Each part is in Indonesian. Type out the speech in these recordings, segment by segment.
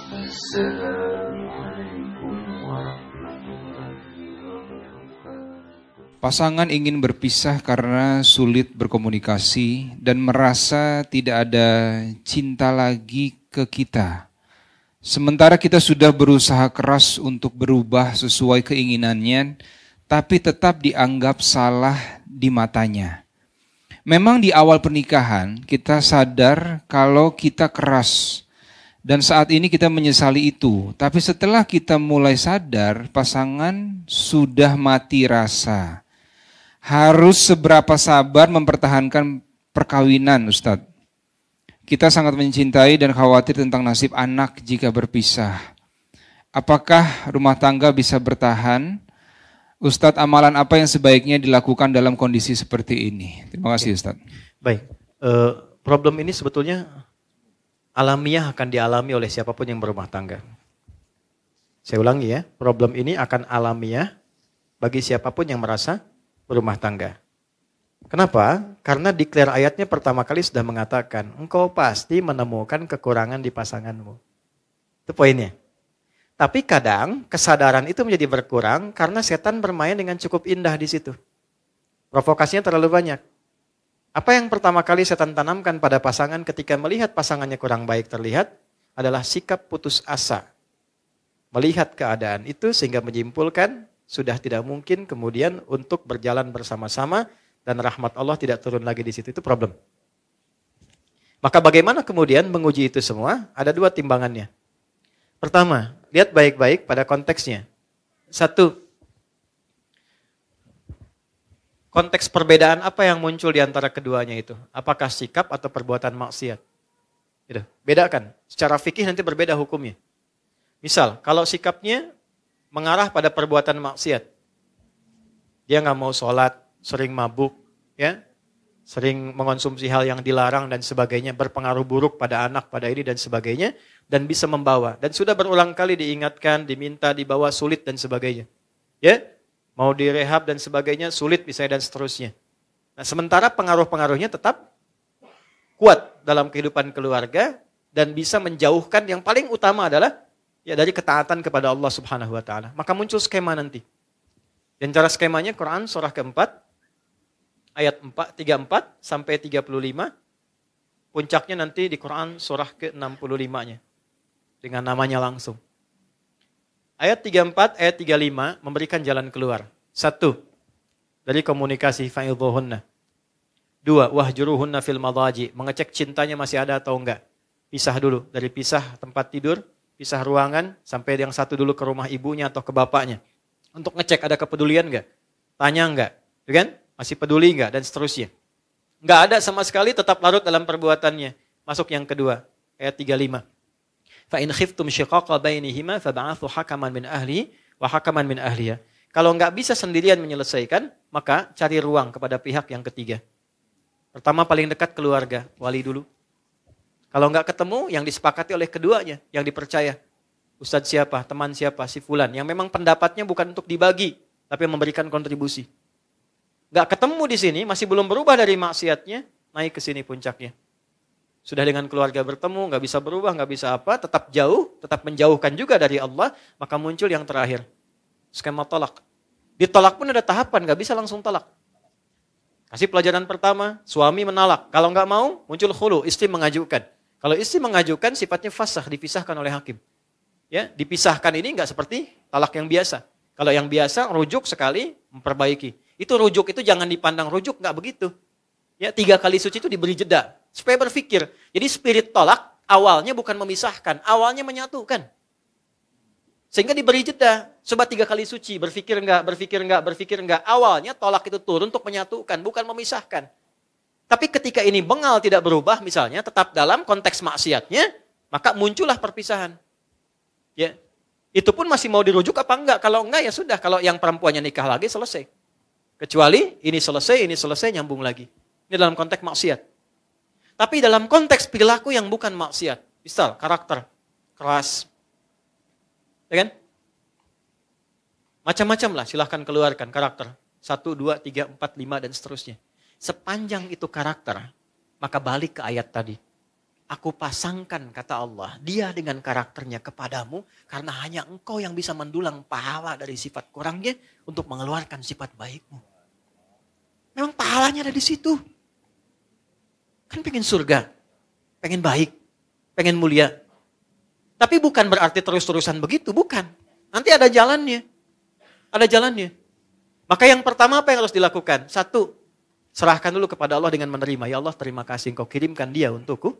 Assalamualaikum warahmatullahi wabarakatuh. Pasangan ingin berpisah karena sulit berkomunikasi dan merasa tidak ada cinta lagi ke kita. Sementara kita sudah berusaha keras untuk berubah sesuai keinginannya, tapi tetap dianggap salah di matanya. Memang di awal pernikahan kita sadar kalau kita keras dan saat ini kita menyesali itu. Tapi setelah kita mulai sadar, pasangan sudah mati rasa. Harus seberapa sabar mempertahankan perkawinan, Ustadz? Kita sangat mencintai dan khawatir tentang nasib anak jika berpisah. Apakah rumah tangga bisa bertahan? Ustadz, amalan apa yang sebaiknya dilakukan dalam kondisi seperti ini? Terima kasih, Ustadz. Baik, problem ini sebetulnya alamiah akan dialami oleh siapapun yang berumah tangga. Saya ulangi ya, problem ini akan alamiah bagi siapapun yang merasa berumah tangga. Kenapa? Karena declare ayatnya pertama kali sudah mengatakan, engkau pasti menemukan kekurangan di pasanganmu. Itu poinnya. Tapi kadang kesadaran itu menjadi berkurang karena setan bermain dengan cukup indah di situ. Provokasinya terlalu banyak. Apa yang pertama kali setan tanamkan pada pasangan ketika melihat pasangannya kurang baik terlihat adalah sikap putus asa. Melihat keadaan itu sehingga menyimpulkan sudah tidak mungkin kemudian untuk berjalan bersama-sama dan rahmat Allah tidak turun lagi di situ. Itu problem. Maka bagaimana kemudian menguji itu semua? Ada dua timbangannya. Pertama, lihat baik-baik pada konteksnya. Satu, konteks perbedaan apa yang muncul di antara keduanya itu? Apakah sikap atau perbuatan maksiat? Gitu. Bedakan. Secara fikih nanti berbeda hukumnya. Misal, kalau sikapnya mengarah pada perbuatan maksiat. Dia nggak mau sholat, sering mabuk, ya, sering mengonsumsi hal yang dilarang dan sebagainya, berpengaruh buruk pada anak, pada ini dan sebagainya, dan bisa membawa. Dan sudah berulang kali diingatkan, diminta, dibawa, sulit dan sebagainya. Ya, mau direhab dan sebagainya, sulit misalnya dan seterusnya. Nah, sementara pengaruh-pengaruhnya tetap kuat dalam kehidupan keluarga dan bisa menjauhkan yang paling utama adalah ya dari ketaatan kepada Allah Subhanahu wa taala. Maka muncul skema nanti. Dan cara skemanya Quran surah keempat ayat 34 sampai 35. Puncaknya nanti di Quran surah ke-65-nya. Dengan namanya langsung. Ayat 34, ayat 35 memberikan jalan keluar. 1. Dari komunikasi fa'idhuhunna. 2. Wahjuruhunna fil madaji. Mengecek cintanya masih ada atau enggak. Pisah dulu. Dari pisah tempat tidur, pisah ruangan, sampai yang satu dulu ke rumah ibunya atau ke bapaknya. Untuk ngecek ada kepedulian enggak. Tanya enggak. Kan? Masih peduli enggak? Dan seterusnya. Enggak ada sama sekali, tetap larut dalam perbuatannya. Masuk yang kedua. Ayat 35. Fa in khiftum shiqaqa bainihima fab'athu hakaman min ahli wa hakaman min ahliya. Kalau enggak bisa sendirian menyelesaikan, maka cari ruang kepada pihak yang ketiga. Pertama paling dekat keluarga, wali dulu. Kalau enggak ketemu, yang disepakati oleh keduanya, yang dipercaya. Ustadz siapa, teman siapa, si fulan, yang memang pendapatnya bukan untuk dibagi, tapi memberikan kontribusi. Enggak ketemu di sini, masih belum berubah dari maksiatnya, naik ke sini puncaknya. Sudah dengan keluarga bertemu, nggak bisa berubah, nggak bisa apa, tetap jauh, tetap menjauhkan juga dari Allah, maka muncul yang terakhir. Skema tolak. Ditolak pun ada tahapan, nggak bisa langsung tolak. Kasih pelajaran pertama, suami menolak. Kalau nggak mau, muncul khulu, istri mengajukan. Kalau istri mengajukan, sifatnya fasah, dipisahkan oleh hakim. Ya, dipisahkan ini nggak seperti talak yang biasa. Kalau yang biasa, rujuk sekali, memperbaiki. Itu rujuk, itu jangan dipandang rujuk, nggak begitu. Ya, 3 kali suci itu diberi jeda. Supaya berpikir. Jadi spirit tolak awalnya bukan memisahkan. Awalnya menyatukan. Sehingga diberi jeda. Coba 3 kali suci. Berpikir enggak, berpikir enggak, berpikir enggak. Awalnya tolak itu turun untuk menyatukan. Bukan memisahkan. Tapi ketika ini bengal tidak berubah misalnya. Tetap dalam konteks maksiatnya. Maka muncullah perpisahan. Ya, itu pun masih mau dirujuk apa enggak? Kalau enggak ya sudah. Kalau yang perempuannya nikah lagi selesai. Kecuali ini selesai nyambung lagi. Ini dalam konteks maksiat. Tapi dalam konteks perilaku yang bukan maksiat. Misal, karakter. Keras. Ya kan? Macam-macam lah, silahkan keluarkan karakter. 1, 2, 3, 4, 5, dan seterusnya. Sepanjang itu karakter, maka balik ke ayat tadi. Aku pasangkan, kata Allah, dia dengan karakternya kepadamu karena hanya engkau yang bisa mendulang pahala dari sifat kurangnya untuk mengeluarkan sifat baikmu. Memang pahalanya ada di situ. Kan pengen surga, pengen baik, pengen mulia. Tapi bukan berarti terus-terusan begitu, bukan. Nanti ada jalannya. Ada jalannya. Maka yang pertama apa yang harus dilakukan? Satu, serahkan dulu kepada Allah dengan menerima. Ya Allah, terima kasih engkau kirimkan dia untukku.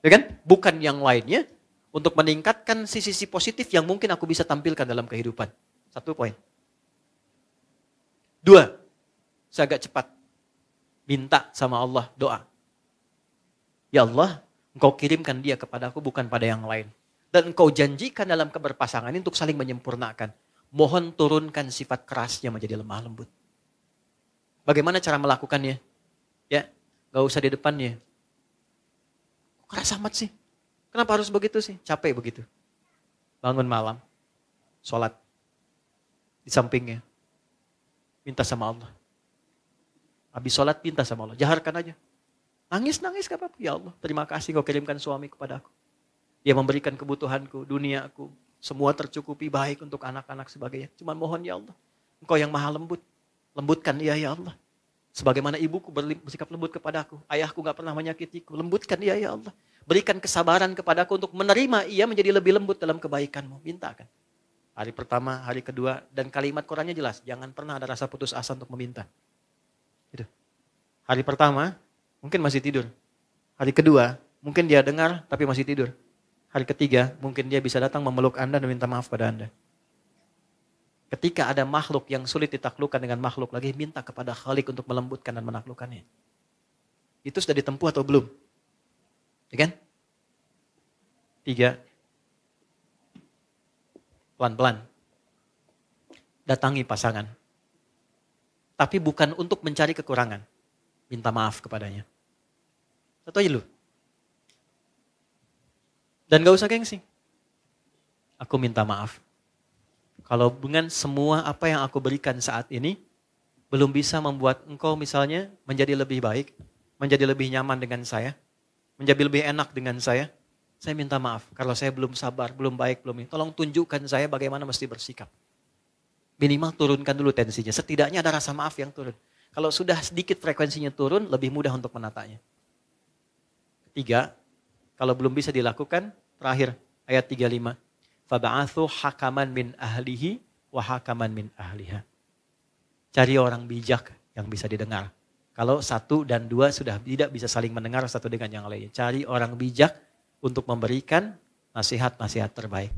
Ya kan? Bukan yang lainnya. Untuk meningkatkan sisi-sisi positif yang mungkin aku bisa tampilkan dalam kehidupan. Satu poin. Dua, saya agak cepat. Minta sama Allah, doa. Ya Allah, engkau kirimkan dia kepada aku bukan pada yang lain. Dan engkau janjikan dalam keberpasangan ini untuk saling menyempurnakan. Mohon turunkan sifat kerasnya menjadi lemah lembut. Bagaimana cara melakukannya? Ya, gak usah di depannya. Keras amat sih. Kenapa harus begitu sih? Capek begitu. Bangun malam, sholat. Di sampingnya. Minta sama Allah. Habis sholat minta sama Allah. Jaharkan aja. Nangis gak apa-apa. Ya Allah, terima kasih kau kirimkan suami kepada aku. Dia memberikan kebutuhanku, duniaku. Semua tercukupi baik untuk anak-anak sebagainya. Cuman mohon ya Allah. Engkau yang maha lembut. Lembutkan dia ya Allah. Sebagaimana ibuku bersikap lembut kepadaku. Ayahku gak pernah menyakitiku. Lembutkan dia ya Allah. Berikan kesabaran kepadaku untuk menerima ia menjadi lebih lembut dalam kebaikanmu. Minta kan. Hari pertama, hari kedua. Dan kalimat Qurannya jelas. Jangan pernah ada rasa putus asa untuk meminta. Gitu. Hari pertama, mungkin masih tidur. Hari kedua, mungkin dia dengar tapi masih tidur. Hari ketiga, mungkin dia bisa datang memeluk Anda dan minta maaf pada Anda. Ketika ada makhluk yang sulit ditaklukkan dengan makhluk lagi, minta kepada Khalik untuk melembutkan dan menaklukkannya. Itu sudah ditempuh atau belum? Ya kan? 3. Pelan-pelan. Datangi pasangan. Tapi bukan untuk mencari kekurangan. Minta maaf kepadanya. Satu aja lu. Dan gak usah gengsi. Aku minta maaf. Kalau dengan semua apa yang aku berikan saat ini, belum bisa membuat engkau misalnya menjadi lebih baik, menjadi lebih nyaman dengan saya, menjadi lebih enak dengan saya minta maaf. Kalau saya belum sabar, belum baik, belum ini. Tolong tunjukkan saya bagaimana mesti bersikap. Minimal turunkan dulu tensinya. Setidaknya ada rasa maaf yang turun. Kalau sudah sedikit frekuensinya turun, lebih mudah untuk menatanya. 3, kalau belum bisa dilakukan, terakhir ayat 35. Faba'athu hakaman min ahlihi wa hakaman min ahliha. Cari orang bijak yang bisa didengar. Kalau 1 dan 2 sudah tidak bisa saling mendengar satu dengan yang lainnya. Cari orang bijak untuk memberikan nasihat-nasihat terbaik.